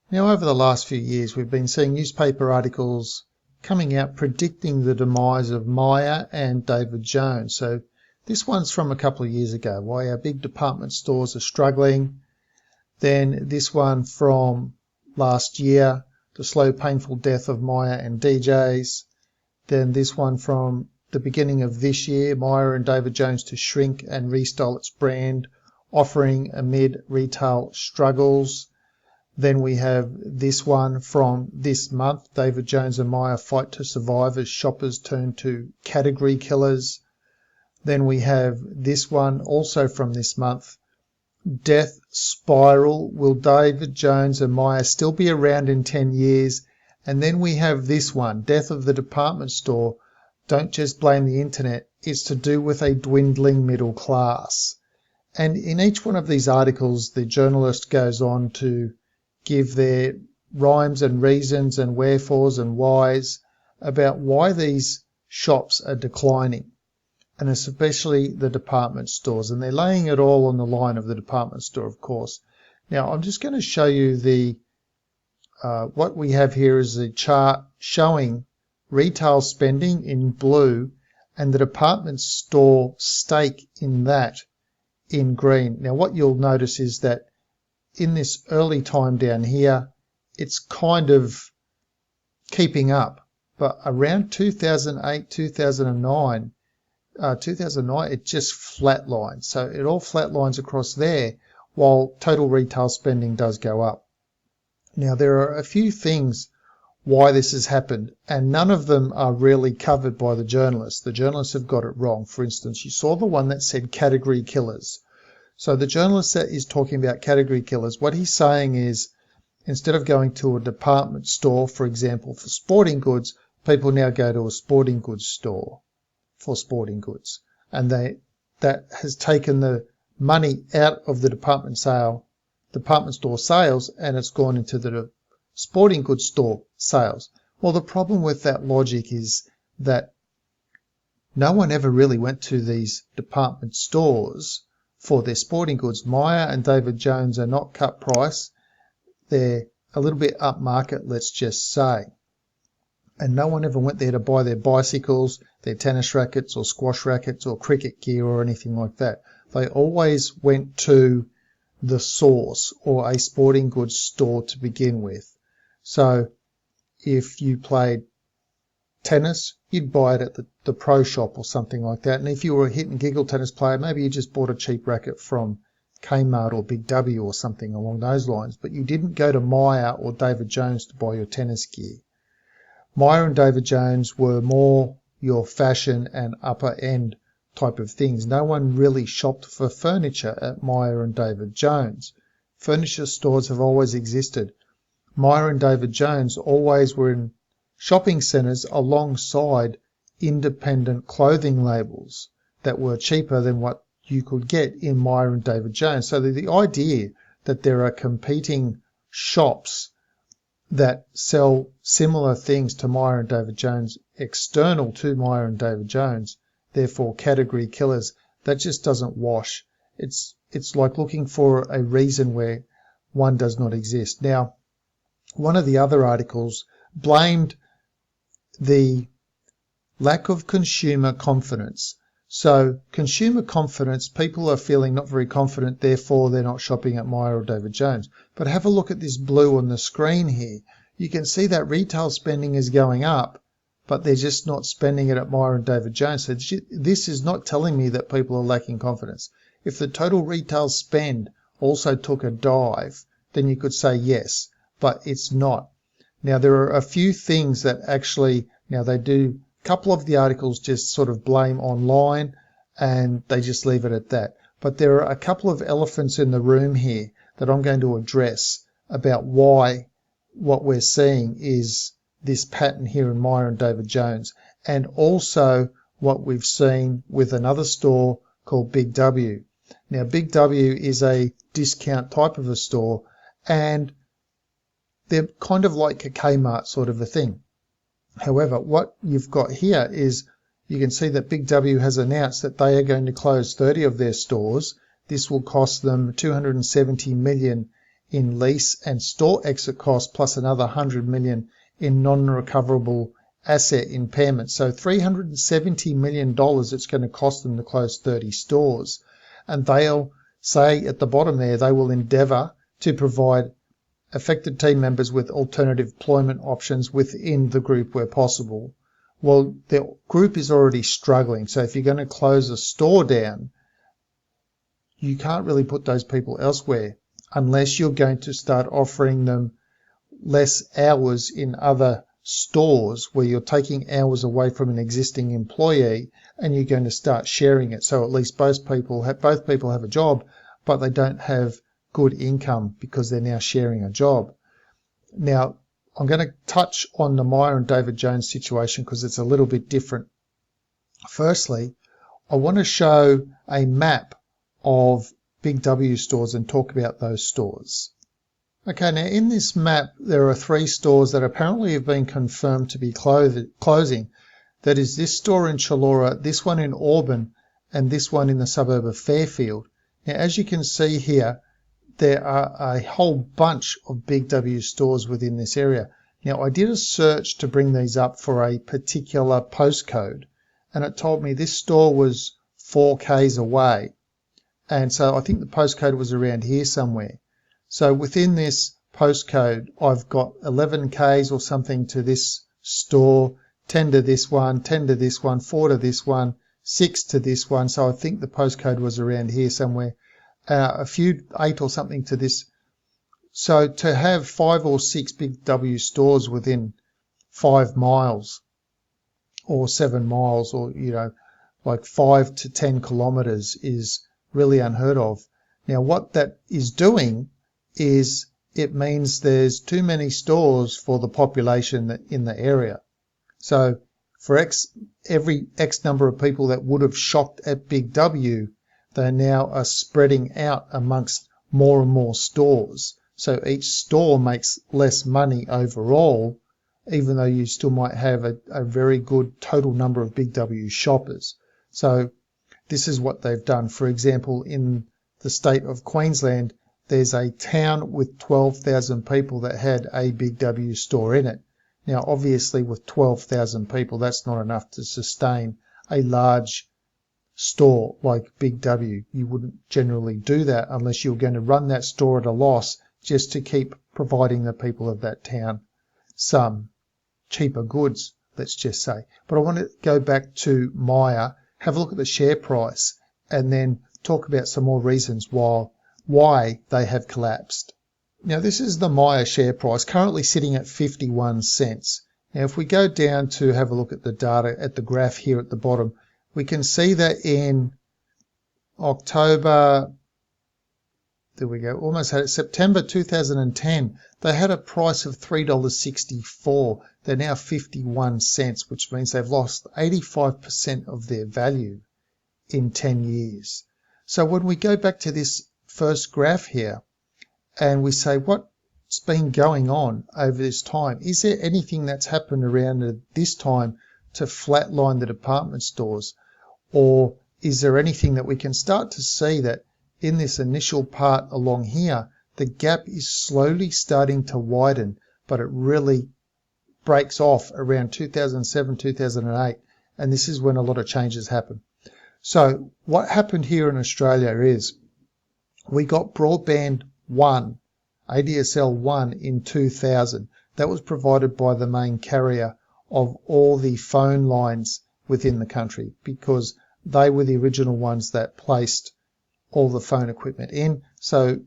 Now, over the last few years, we've been seeing newspaper articles coming out predicting the demise of Myer and David Jones. So this one's from a couple of years ago, why our big department stores are struggling. Then this one from last year, the slow, painful death of Myer and DJs. Then this one from the beginning of this year, Myer and David Jones to shrink and restyle its brand, offering amid retail struggles. Then we have this one from this month, David Jones and Myer fight to survive as shoppers turn to category killers. Then we have this one also from this month, Death Spiral, will David Jones and Myer still be around in 10 years? And then we have this one, Death of the Department Store, don't just blame the internet, it's to do with a dwindling middle class. And in each one of these articles, the journalist goes on to give their rhymes and reasons and wherefores and whys about why these shops are declining, and especially the department stores. And they're laying it all on the line of the department store, of course. Now, I'm just going to show you the what we have here is a chart showing retail spending in blue and the department store stake in that in green. Now, what you'll notice is that in this early time down here, it's kind of keeping up. But around 2008, 2009, it just flatlines. So it all flatlines across there while total retail spending does go up. Now, there are a few things why this has happened, and none of them are really covered by the journalists. The journalists have got it wrong. For instance, you saw the one that said category killers. So the journalist that is talking about category killers, what he's saying is instead of going to a department store, for example, for sporting goods, people now go to a sporting goods store for sporting goods. And that has taken the money out of the department store sales, and it's gone into the sporting goods store sales. Well, the problem with that logic is that no one ever really went to these department stores for their sporting goods. Myer and David Jones are not cut price. They're a little bit upmarket, let's just say. And no one ever went there to buy their bicycles, their tennis rackets or squash rackets or cricket gear or anything like that. They always went to the source or a sporting goods store to begin with. So if you played tennis, you'd buy it at the pro shop or something like that. And if you were a hit and giggle tennis player, maybe you just bought a cheap racket from Kmart or Big W or something along those lines. But you didn't go to Myer or David Jones to buy your tennis gear. Myer and David Jones were more your fashion and upper end type of things. No one really shopped for furniture at Myer and David Jones. Furniture stores have always existed. Myer and David Jones always were in shopping centres alongside independent clothing labels that were cheaper than what you could get in Myer and David Jones. So the idea that there are competing shops that sell similar things to Myer and David Jones, external to Myer and David Jones, therefore category killers, that just doesn't wash. It's like looking for a reason where one does not exist. Now, one of the other articles blamed the lack of consumer confidence. So consumer confidence, people are feeling not very confident, therefore they're not shopping at Myer or David Jones. But have a look at this blue on the screen here. You can see that retail spending is going up, but they're just not spending it at Myer and David Jones. So this is not telling me that people are lacking confidence. If the total retail spend also took a dive, then you could say yes, but it's not. Now, there are a few things that actually, now they do, a couple of the articles just sort of blame online and they just leave it at that. But there are a couple of elephants in the room here that I'm going to address about why what we're seeing is this pattern here in Myer and David Jones, and also what we've seen with another store called Big W. Now, Big W is a discount type of a store, and they're kind of like a Kmart sort of a thing. However, what you've got here is you can see that Big W has announced that they are going to close 30 of their stores. This will cost them $270 million in lease and store exit costs, plus another 100 million in non-recoverable asset impairment. So $370 million it's going to cost them to close 30 stores. And they'll say at the bottom there, they will endeavour to provide affected team members with alternative employment options within the group where possible. Well, the group is already struggling. So if you're going to close a store down, you can't really put those people elsewhere unless you're going to start offering them less hours in other stores where you're taking hours away from an existing employee and you're going to start sharing it. So at least both people have a job, but they don't have good income because they're now sharing a job. Now, I'm going to touch on the Myer and David Jones situation because it's a little bit different. Firstly, I want to show a map of Big W stores and talk about those stores. Okay, now in this map, there are 3 stores that apparently have been confirmed to be closing. That is this store in Chullora, this one in Auburn, and this one in the suburb of Fairfield. Now, as you can see here, there are a whole bunch of Big W stores within this area. Now, I did a search to bring these up for a particular postcode, and it told me this store was 4 k's away. And so I think the postcode was around here somewhere. So within this postcode, I've got 11 k's or something to this store, 10 to this one, 10 to this one, 4 to this one, 6 to this one. So I think the postcode was around here somewhere. A few 8 or something to this. So to have 5 or 6 Big W stores within 5 miles or 7 miles or, like 5 to 10 kilometres is really unheard of. Now, what that is doing is it means there's too many stores for the population in the area. So for every X number of people that would have shopped at Big W, they now are spreading out amongst more and more stores. So each store makes less money overall, even though you still might have a very good total number of Big W shoppers. So this is what they've done. For example, in the state of Queensland, there's a town with 12,000 people that had a Big W store in it. Now, obviously, with 12,000 people, that's not enough to sustain a large store like Big W. You wouldn't generally do that unless you're going to run that store at a loss just to keep providing the people of that town some cheaper goods, let's just say. But I want to go back to Myer, have a look at the share price, and then talk about some more reasons why they have collapsed. Now, this is the Myer share price, currently sitting at 51 cents. Now, if we go down to have a look at the data at the graph here at the bottom, we can see that in October, there we go, almost had it, September 2010, they had a price of $3.64. They're now 51 cents, which means they've lost 85% of their value in 10 years. So when we go back to this first graph here and we say what's been going on over this time, is there anything that's happened around at this time to flatline the department stores, or is there anything that we can start to see that in this initial part along here, the gap is slowly starting to widen, but it really breaks off around 2007, 2008, and this is when a lot of changes happen. So what happened here in Australia is we got Broadband 1, ADSL 1 in 2000. That was provided by the main carrier of all the phone lines within the country because they were the original ones that placed all the phone equipment in. So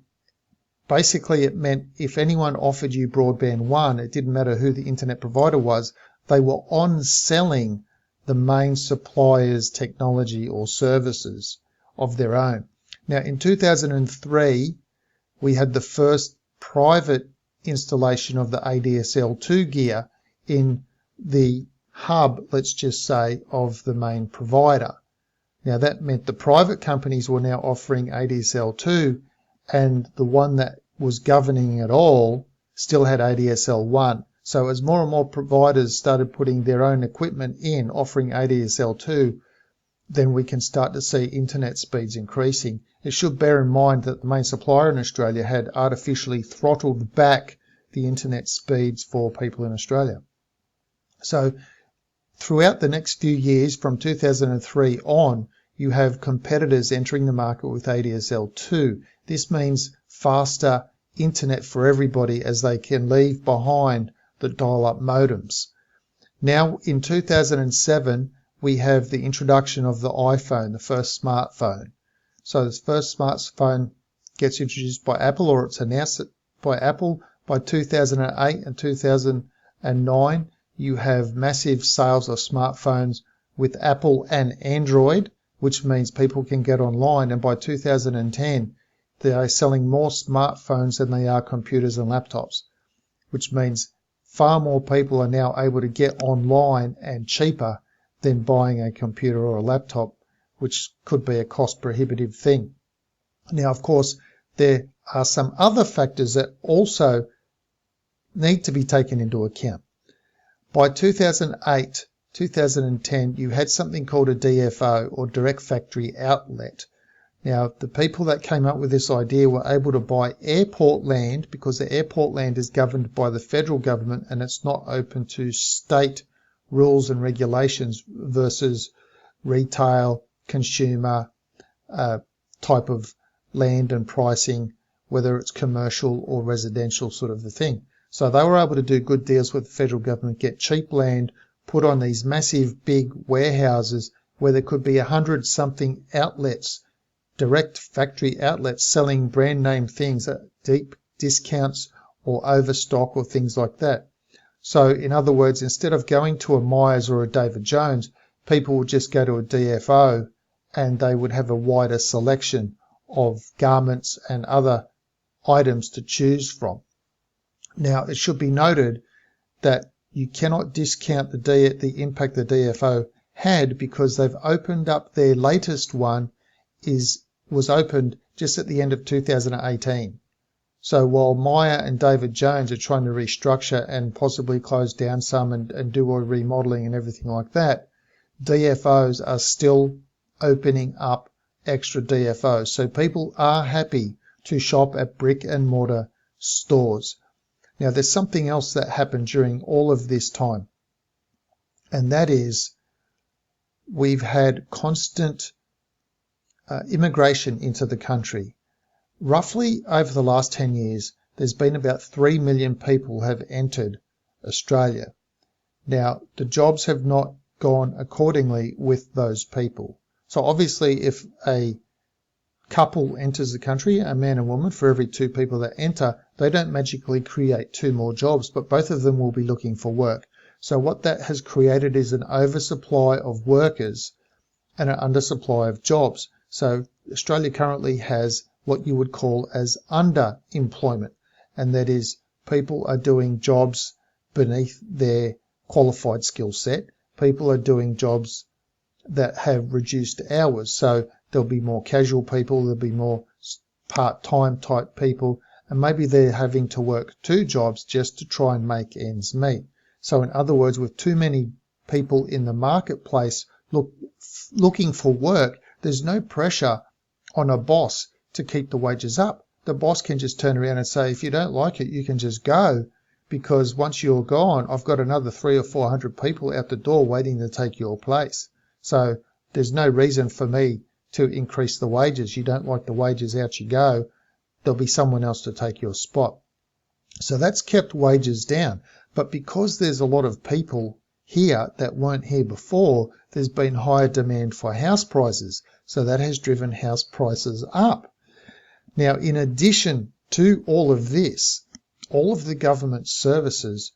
basically it meant if anyone offered you Broadband 1, it didn't matter who the internet provider was, they were on selling the main supplier's technology or services of their own. Now, in 2003, we had the first private installation of the ADSL2 gear in the hub, let's just say, of the main provider. Now, that meant the private companies were now offering ADSL2, and the one that was governing it all still had ADSL1. So as more and more providers started putting their own equipment in, offering ADSL2, then we can start to see internet speeds increasing. It should bear in mind that the main supplier in Australia had artificially throttled back the internet speeds for people in Australia. So throughout the next few years, from 2003 on, you have competitors entering the market with ADSL2. This means faster internet for everybody as they can leave behind the dial-up modems. Now in 2007, we have the introduction of the iPhone, the first smartphone. So this first smartphone gets introduced by Apple, or it's announced by Apple. By 2008 and 2009, you have massive sales of smartphones with Apple and Android, which means people can get online. And by 2010, they are selling more smartphones than they are computers and laptops, which means far more people are now able to get online and cheaper than buying a computer or a laptop, which could be a cost-prohibitive thing. Now, of course, there are some other factors that also need to be taken into account. By 2008, 2010, you had something called a DFO, or direct factory outlet. Now, the people that came up with this idea were able to buy airport land, because the airport land is governed by the federal government and it's not open to state rules and regulations versus retail, consumer type of land and pricing, whether it's commercial or residential sort of a thing. So they were able to do good deals with the federal government, get cheap land, put on these massive big warehouses where there could be 100-something outlets, direct factory outlets, selling brand name things at deep discounts or overstock or things like that. So in other words, instead of going to a Myers or a David Jones, people would just go to a DFO and they would have a wider selection of garments and other items to choose from. Now, it should be noted that you cannot discount the impact the DFO had, because they've opened up their latest one was opened just at the end of 2018. So while Myer and David Jones are trying to restructure and possibly close down some and do a remodeling and everything like that, DFOs are still opening up extra DFOs. So people are happy to shop at brick and mortar stores. Now, there's something else that happened during all of this time, and that is we've had constant immigration into the country. Roughly over the last 10 years, there's been about 3 million people have entered Australia. Now, the jobs have not gone accordingly with those people. So obviously, if a couple enters the country, a man and woman, for every 2 people that enter, they don't magically create 2 more jobs, but both of them will be looking for work. So what that has created is an oversupply of workers and an undersupply of jobs. So Australia currently has what you would call as underemployment, and that is people are doing jobs beneath their qualified skill set. People are doing jobs that have reduced hours, so there'll be more casual people, there'll be more part-time type people, and maybe they're having to work 2 jobs just to try and make ends meet. So in other words, with too many people in the marketplace looking for work, there's no pressure on a boss to keep the wages up. The boss can just turn around and say, if you don't like it, you can just go, because once you're gone, I've got another 300 or 400 people out the door waiting to take your place. So there's no reason for me to increase the wages. You don't like the wages, out you go. There'll be someone else to take your spot. So that's kept wages down. But because there's a lot of people here that weren't here before, there's been higher demand for house prices. So that has driven house prices up. Now, in addition to all of this, all of the government services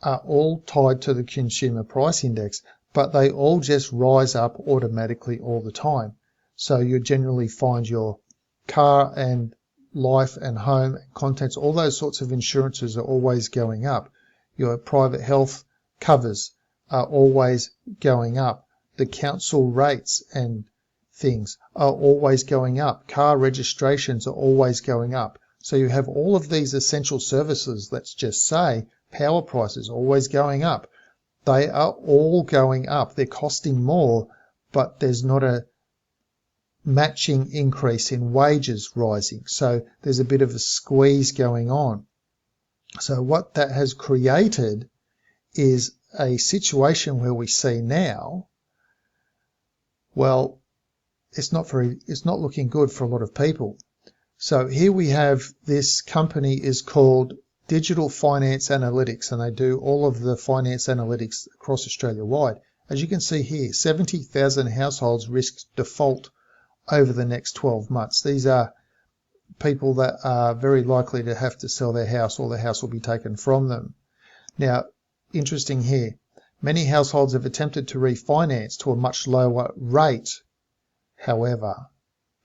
are all tied to the Consumer Price Index, but they all just rise up automatically all the time. So you generally find your car and life and home and contents, all those sorts of insurances are always going up. Your private health covers are always going up. The council rates and things are always going up. Car registrations are always going up. So you have all of these essential services, let's just say, power prices always going up. They are all going up. They're costing more, but there's not a matching increase in wages rising. So there's a bit of a squeeze going on. So what that has created is a situation where we see now, well, it's not looking good for a lot of people. So here we have, this company is called Digital Finance Analytics, and they do all of the finance analytics across Australia wide. As you can see here, 70,000 households risk default over the next 12 months. These are people that are very likely to have to sell their house, or the house will be taken from them. Now, interesting here, many households have attempted to refinance to a much lower rate. However,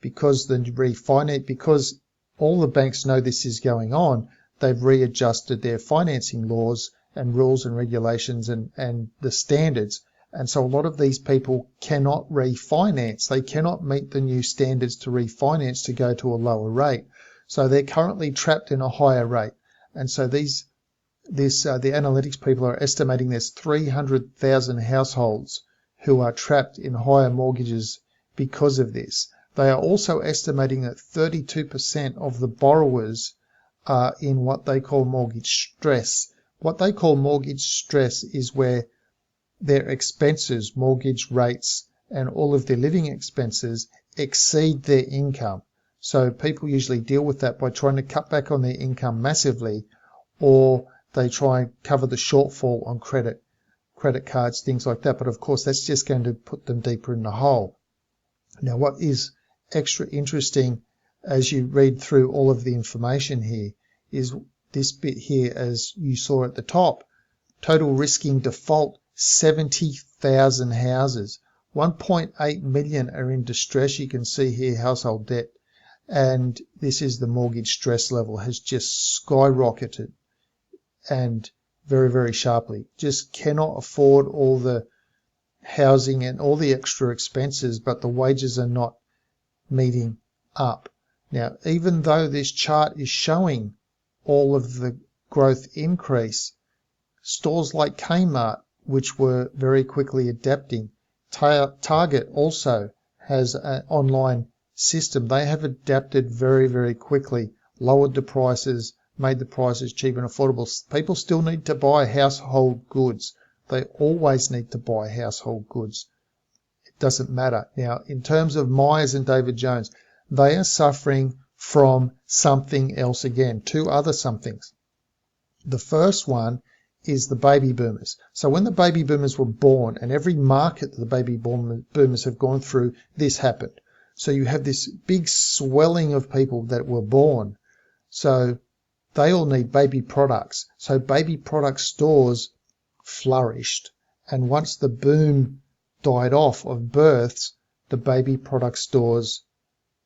because all the banks know this is going on, they've readjusted their financing laws and rules and regulations and the standards. And so a lot of these people cannot refinance. They cannot meet the new standards to refinance to go to a lower rate. So they're currently trapped in a higher rate. And so the analytics people are estimating there's 300,000 households who are trapped in higher mortgages because of this. They are also estimating that 32% of the borrowers are in what they call mortgage stress. What they call mortgage stress is where their expenses, mortgage rates, and all of their living expenses exceed their income. So people usually deal with that by trying to cut back on their income massively, or they try and cover the shortfall on credit cards, things like that. But of course, that's just going to put them deeper in the hole. Now, what is extra interesting as you read through all of the information here is this bit here, as you saw at the top. Total risking default, 70,000 houses. 1.8 million are in distress. You can see here household debt. And this is the mortgage stress level has just skyrocketed, and very, very sharply. Just cannot afford all the housing and all the extra expenses, but the wages are not meeting up. Now, even though this chart is showing all of the growth increase, stores like Kmart, which were very quickly adapting, Target also has an online system. They have adapted very, very quickly, lowered the prices, made the prices cheap and affordable. People still need to buy household goods. They always need to buy household goods. It doesn't matter. Now, in terms of Myers and David Jones, they are suffering from something else again, two other somethings. The first one is the baby boomers. So when the baby boomers were born, and every market that the baby boomers have gone through, this happened. So you have this big swelling of people that were born. So they all need baby products. So baby product stores flourished. And once the boom died off of births, the baby product stores,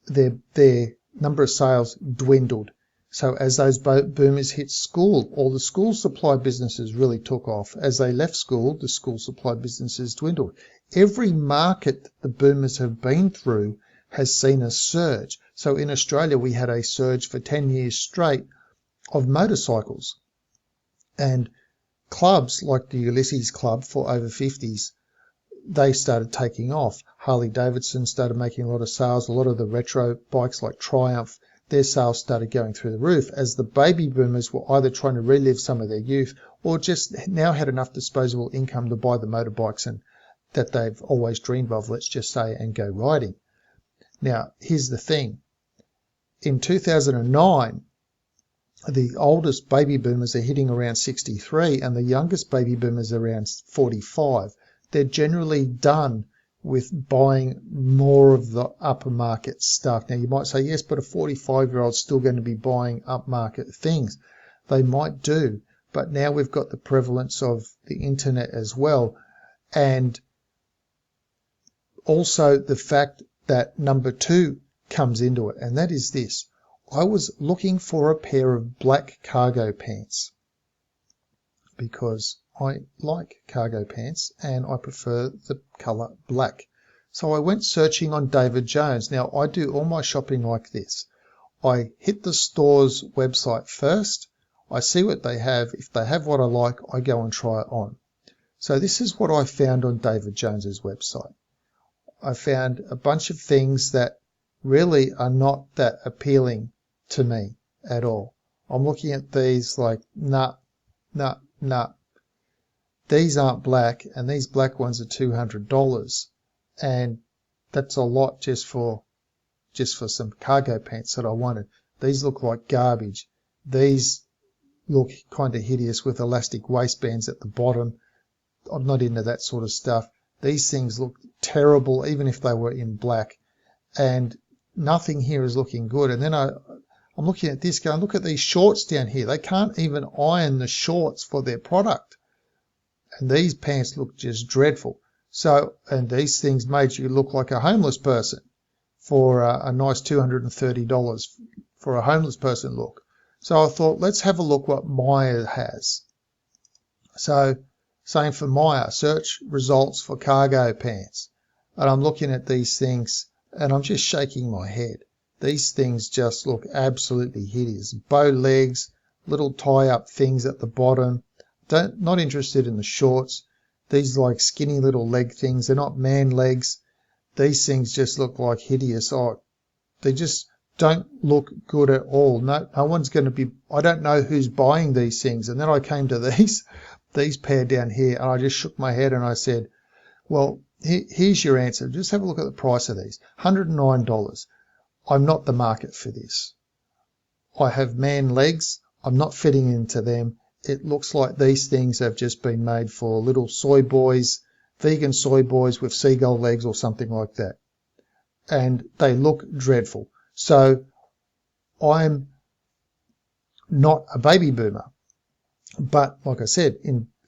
their number of sales dwindled. So as those boomers hit school, all the school supply businesses really took off. As they left school, the school supply businesses dwindled. Every market that the boomers have been through has seen a surge. So in Australia, we had a surge for 10 years straight of motorcycles. And clubs like the Ulysses Club for over 50s, they started taking off. Harley Davidson started making a lot of sales. A lot of the retro bikes like Triumph, their sales started going through the roof as the baby boomers were either trying to relive some of their youth or just now had enough disposable income to buy the motorbikes and that they've always dreamed of, let's just say, and go riding. Now, here's the thing. In 2009, the oldest baby boomers are hitting around 63 and the youngest baby boomers are around 45. They're generally done with buying more of the upper market stuff. Now, you might say, yes, but a 45-year-old's still going to be buying upmarket things. They might do, but now we've got the prevalence of the internet as well. And also the fact that number two comes into it, and that is this. I was looking for a pair of black cargo pants because I like cargo pants and I prefer the colour black. So I went searching on David Jones. Now, I do all my shopping like this. I hit the store's website first. I see what they have. If they have what I like, I go and try it on. So this is what I found on David Jones's website. I found a bunch of things that really are not that appealing to me at all. I'm looking at these like, nah. These aren't black, and these black ones are $200, and that's a lot just for some cargo pants that I wanted. These look like garbage. These look kind of hideous with elastic waistbands at the bottom. I'm not into that sort of stuff. These things look terrible, even if they were in black, and nothing here is looking good. And then I'm looking at this going, look at these shorts down here. They can't even iron the shorts for their product. And these pants look just dreadful. So, and these things made you look like a homeless person for a nice $230 for a homeless person look. So I thought, let's have a look what Myer has. So, same for Myer, search results for cargo pants. And I'm looking at these things and I'm just shaking my head. These things just look absolutely hideous. Bow legs, little tie-up things at the bottom. Not interested in the shorts. These like skinny little leg things. They're not man legs. These things just look like hideous. Oh, they just don't look good at all. No one's going to be. I don't know who's buying these things. And then I came to these pair down here, and I just shook my head and I said, "Well, here's your answer. Just have a look at the price of these. $109. I'm not the market for this. I have man legs. I'm not fitting into them. It looks like these things have just been made for little soy boys, vegan soy boys with seagull legs or something like that. And they look dreadful. So I'm not a baby boomer. But like I said,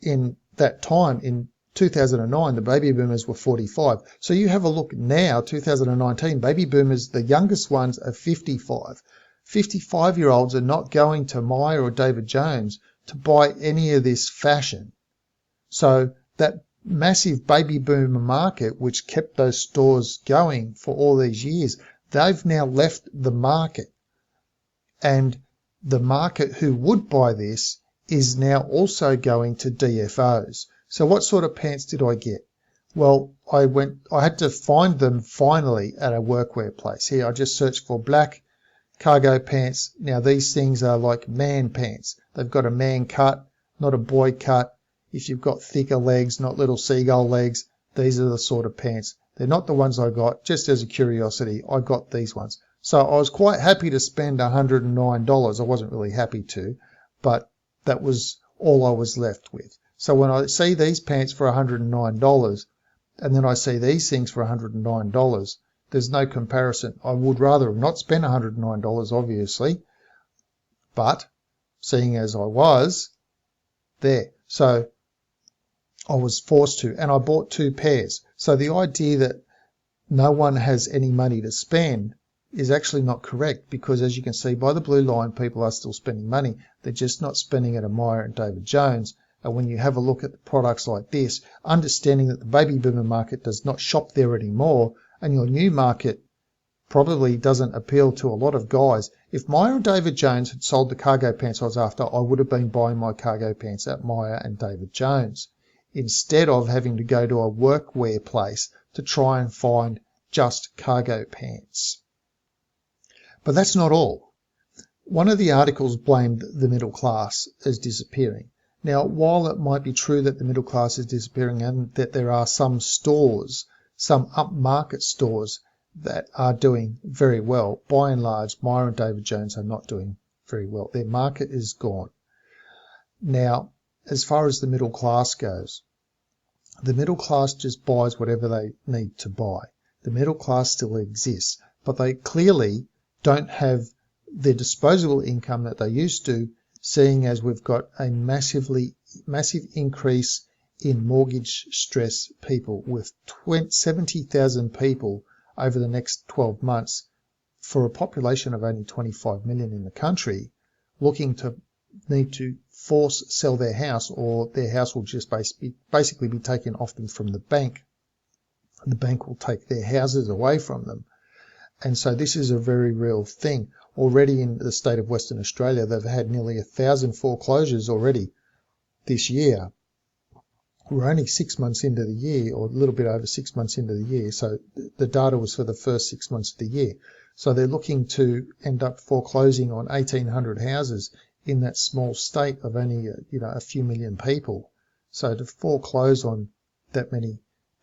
in that time, in 2009, the baby boomers were 45. So you have a look now, 2019, baby boomers, the youngest ones are 55. 55-year-olds are not going to Myer or David Jones to buy any of this fashion. So that massive baby boomer market, which kept those stores going for all these years, they've now left the market. And the market who would buy this is now also going to DFOs. So what sort of pants did I get? Well, I had to find them finally at a workwear place. Here, I just searched for black cargo pants. Now, these things are like man pants. They've got a man cut, not a boy cut. If you've got thicker legs, not little seagull legs, these are the sort of pants. They're not the ones I got. Just as a curiosity, I got these ones. So I was quite happy to spend $109. I wasn't really happy to, but that was all I was left with. So when I see these pants for $109 and then I see these things for $109, there's no comparison. I would rather have not spent $109, obviously, but seeing as I was there. So I was forced to, and I bought two pairs. So the idea that no one has any money to spend is actually not correct, because as you can see by the blue line, people are still spending money. They're just not spending it at Myer and David Jones. And when you have a look at the products like this, understanding that the baby boomer market does not shop there anymore, and your new market probably doesn't appeal to a lot of guys. If Myer or David Jones had sold the cargo pants I was after, I would have been buying my cargo pants at Myer and David Jones, instead of having to go to a workwear place to try and find just cargo pants. But that's not all. One of the articles blamed the middle class as disappearing. Now, while it might be true that the middle class is disappearing and that there are some stores, some upmarket stores that are doing very well, by and large, Myer and David Jones are not doing very well. Their market is gone. Now, as far as the middle class goes, the middle class just buys whatever they need to buy. The middle class still exists, but they clearly don't have the disposable income that they used to, seeing as we've got a massive increase in mortgage stress people, with 70,000 people over the next 12 months for a population of only 25 million in the country looking to need to force sell their house, or their house will just basically be taken off them from the bank. The bank will take their houses away from them. And so this is a very real thing. Already in the state of Western Australia, they've had nearly 1,000 foreclosures already this year. we're only 6 months into the year, or a little bit over 6 months into the year. So the data was for the first 6 months of the year. So they're looking to end up foreclosing on 1,800 houses in that small state of only a few million people. So to foreclose on that many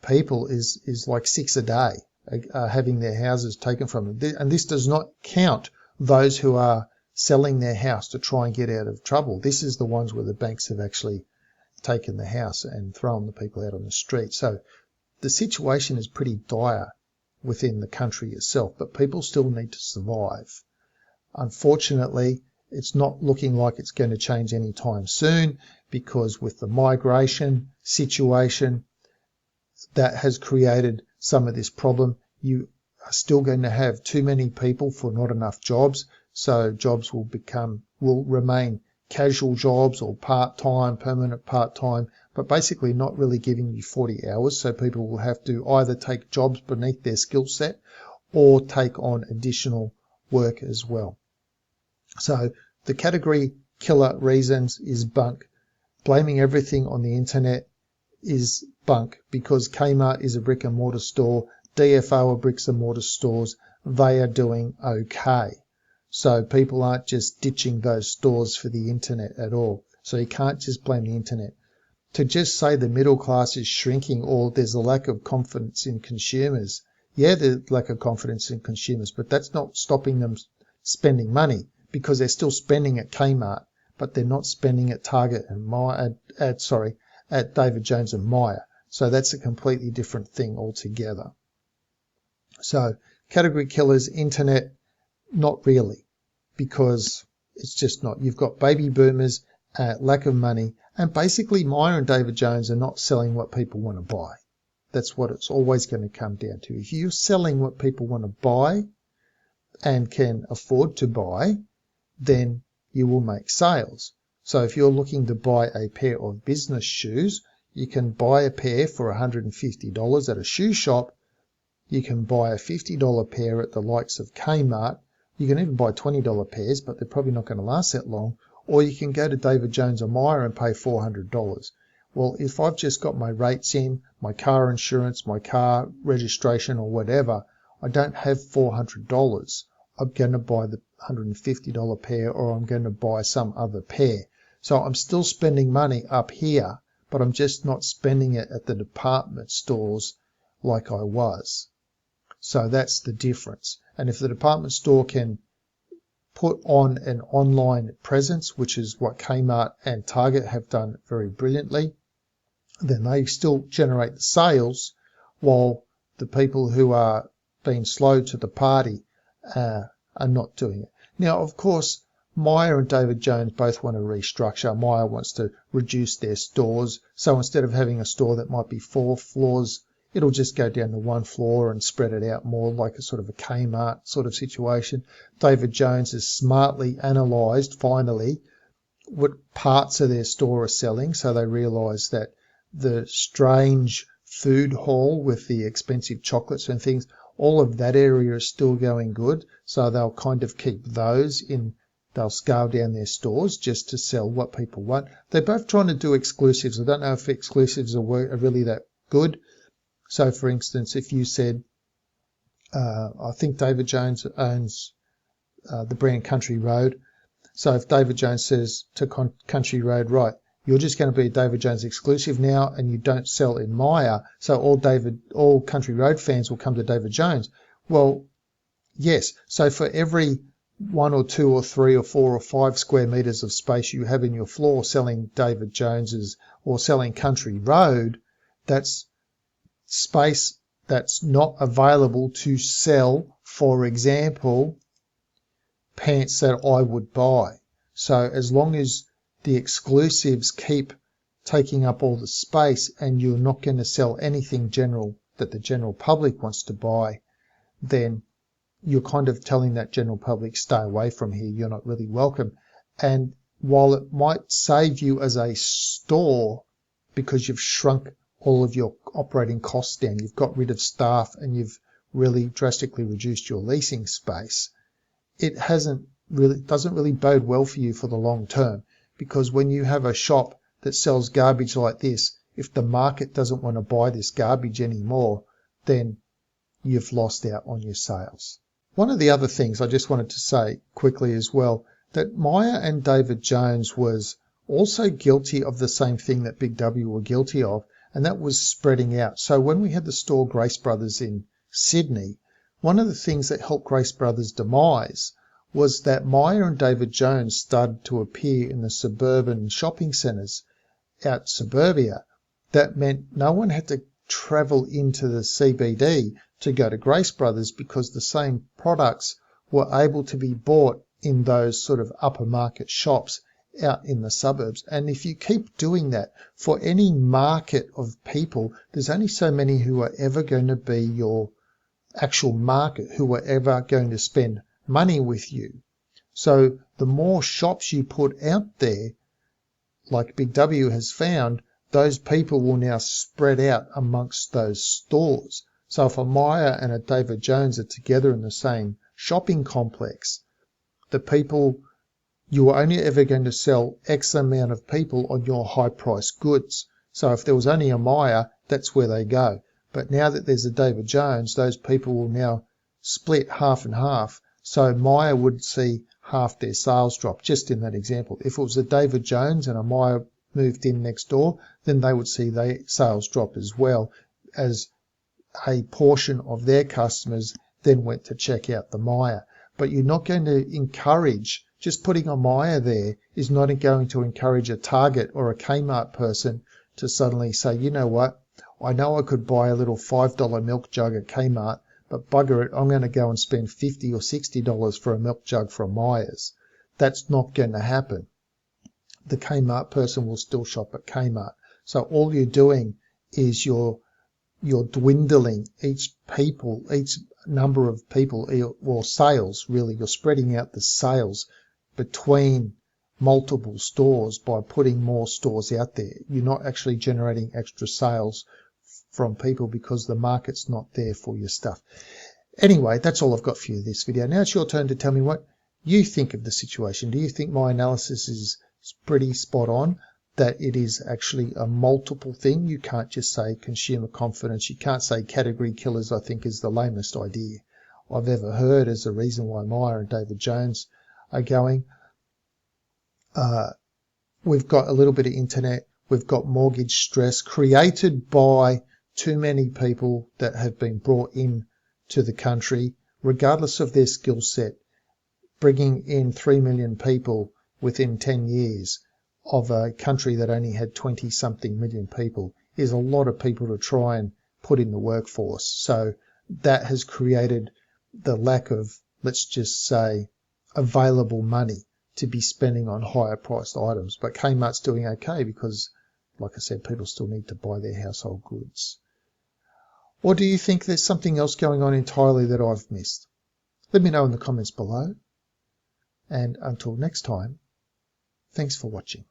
people is like 6 a day having their houses taken from them. And this does not count those who are selling their house to try and get out of trouble. This is the ones where the banks have actually taken the house and thrown the people out on the street. So the situation is pretty dire within the country itself, but people still need to survive. Unfortunately, it's not looking like it's going to change anytime soon, because with the migration situation, that has created some of this problem. You are still going to have too many people for not enough jobs, so jobs will remain casual jobs or part-time, permanent part-time, but basically not really giving you 40 hours. So people will have to either take jobs beneath their skill set or take on additional work as well. So the category killer reasons is bunk. Blaming everything on the internet is bunk, because Kmart is a brick and mortar store, DFO are bricks and mortar stores, they are doing okay. So people aren't just ditching those stores for the internet at all. So you can't just blame the internet. To just say the middle class is shrinking or there's a lack of confidence in consumers. Yeah, there's lack of confidence in consumers, but that's not stopping them spending money, because they're still spending at Kmart, but they're not spending at Target and Myer, at David Jones and Myer. So that's a completely different thing altogether. So category killers, internet, not really, because it's just not. You've got baby boomers, lack of money, and basically Myer and David Jones are not selling what people want to buy. That's what it's always going to come down to. If you're selling what people want to buy and can afford to buy, then you will make sales. So if you're looking to buy a pair of business shoes, you can buy a pair for $150 at a shoe shop. You can buy a $50 pair at the likes of Kmart. You can even buy $20 pairs, but they're probably not going to last that long. Or you can go to David Jones or Myer and pay $400. Well, if I've just got my rates in, my car insurance, my car registration or whatever, I don't have $400. I'm going to buy the $150 pair, or I'm going to buy some other pair. So I'm still spending money up here, but I'm just not spending it at the department stores like I was. So that's the difference. And if the department store can put on an online presence, which is what Kmart and Target have done very brilliantly, then they still generate the sales, while the people who are being slow to the party are not doing it. Now, of course, Myer and David Jones both want to restructure. Myer wants to reduce their stores. So instead of having a store that might be 4 floors, it'll just go down to 1 floor and spread it out more like a sort of a Kmart sort of situation. David Jones has smartly analysed, finally, what parts of their store are selling. So they realise that the strange food hall with the expensive chocolates and things, all of that area is still going good. So they'll kind of keep those in. They'll scale down their stores just to sell what people want. They're both trying to do exclusives. I don't know if exclusives are really that good. So, for instance, if you said, I think David Jones owns the brand Country Road. So if David Jones says to Country Road, right, you're just going to be a David Jones exclusive now, and you don't sell in Myer, so all Country Road fans will come to David Jones. Well, yes. So for every 1 or 2 or 3 or 4 or 5 square meters of space you have in your floor selling David Jones's or selling Country Road, that's space that's not available to sell, for example, pants that I would buy. So as long as the exclusives keep taking up all the space and you're not going to sell anything general that the general public wants to buy, then you're kind of telling that general public, stay away from here, you're not really welcome. And while it might save you as a store because you've shrunk all of your operating costs down, you've got rid of staff and you've really drastically reduced your leasing space, it doesn't really bode well for you for the long term, because when you have a shop that sells garbage like this, if the market doesn't want to buy this garbage anymore, then you've lost out on your sales. One of the other things I just wanted to say quickly as well, that Myer and David Jones was also guilty of the same thing that Big W were guilty of, and that was spreading out. So when we had the store Grace Brothers in Sydney, one of the things that helped Grace Brothers' demise was that Myer and David Jones started to appear in the suburban shopping centres out suburbia. That meant no one had to travel into the CBD to go to Grace Brothers, because the same products were able to be bought in those sort of upper market shops out in the suburbs. And if you keep doing that for any market of people, there's only so many who are ever going to be your actual market, who are ever going to spend money with you. So the more shops you put out there, like Big W has found, those people will now spread out amongst those stores. So if a Myer and a David Jones are together in the same shopping complex, the people, you are only ever going to sell X amount of people on your high-priced goods. So if there was only a Myer, that's where they go. But now that there's a David Jones, those people will now split half and half. So Myer would see half their sales drop, just in that example. If it was a David Jones and a Myer moved in next door, then they would see their sales drop as well, as a portion of their customers then went to check out the Myer. But you're not going to encourage, just putting a Myer there is not going to encourage a Target or a Kmart person to suddenly say, you know what, I know I could buy a little $5 milk jug at Kmart, but bugger it, I'm going to go and spend $50 or $60 for a milk jug from Myers. That's not going to happen. The Kmart person will still shop at Kmart. So all you're doing is you're dwindling each number of people, or sales really. You're spreading out the sales between multiple stores by putting more stores out there. You're not actually generating extra sales from people because the market's not there for your stuff. Anyway, that's all I've got for you this video. Now it's your turn to tell me what you think of the situation. Do you think my analysis is pretty spot on, that it is actually a multiple thing? You can't just say consumer confidence. You can't say category killers, I think is the lamest idea I've ever heard as a reason why Myer and David Jones are going. We've got a little bit of internet. We've got mortgage stress created by too many people that have been brought in to the country, regardless of their skill set. Bringing in 3 million people within 10 years of a country that only had 20-something million people is a lot of people to try and put in the workforce. So that has created the lack of, let's just say, available money to be spending on higher priced items. But Kmart's doing okay because, like I said, people still need to buy their household goods. Or do you think there's something else going on entirely that I've missed? Let me know in the comments below. And until next time, thanks for watching.